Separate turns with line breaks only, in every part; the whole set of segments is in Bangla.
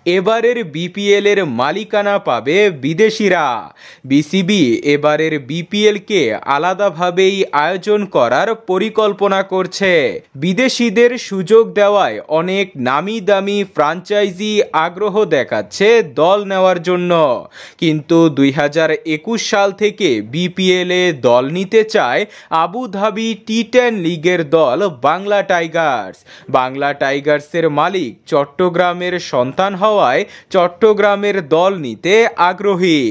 এবারের বিপিএল এর মালিকানা পাবে বিদেশিরা। বিসিবি এবারের বিপিএলকে আলাদাভাবেই আয়োজন করার পরিকল্পনা করছে। বিদেশিদের সুযোগ দেওয়ায় অনেক নামি দামি ফ্রাঞ্চাইজি আগ্রহ দেখাচ্ছে দল নেওয়ার জন্য, কিন্তু 2021 সাল থেকে বিপিএল এ দল নিতে চায় আবুধাবি টি10 লিগের দল বাংলা টাইগার্স। বাংলা টাইগার্সের মালিক চট্টগ্রামের সন্তান হওয়ায় চট্টগ্রামের দল নিতে আগ্রহী।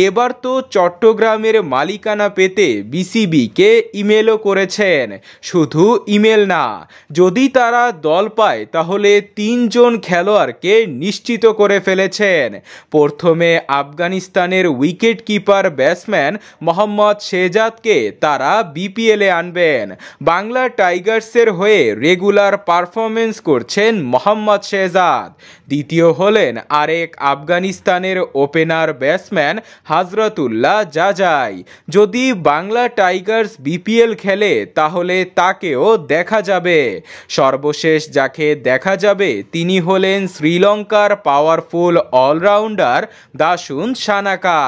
এবার তো চট্টগ্রামের মালিকানা পেতে বিসিবিকে ইমেলও করেছেন। শুধু ইমেল না, যদি তারা দল পায় তাহলে 3 জন খেলোয়াড়কে নিশ্চিত করে ফেলেছেন। প্রথমে আফগানিস্তানের উইকেট কিপার ব্যাটসম্যান মোহাম্মদ শেহজাদকে তারা বিপিএলে আনবেন। বাংলা টাইগার্সের হয়ে রেগুলার পারফরমেন্স করছেন মোহাম্মদ শেহজাদ। দ্বিতীয় হলেন আরেক আফগানিস্তানের ওপেনার ব্যাটসম্যান হাজরাতুল্লাহ জাজাই। যদি বাংলা টাইগার্স বিপিএল খেলে তাহলে তাকেও দেখা যাবে। সর্বশেষ যাকে দেখা যাবে তিনি হলেন শ্রীলঙ্কার পাওয়ারফুল অলরাউন্ডার দাসুন সানাকা।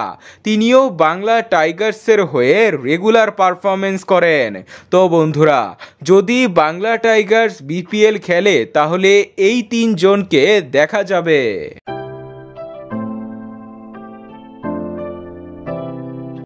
তিনিও বাংলা টাইগার্সের হয়ে রেগুলার পারফরমেন্স করেন। তো বন্ধুরা, যদি বাংলা টাইগার্স বিপিএল খেলে তাহলে এই 3 জনকে দেখা যাবে।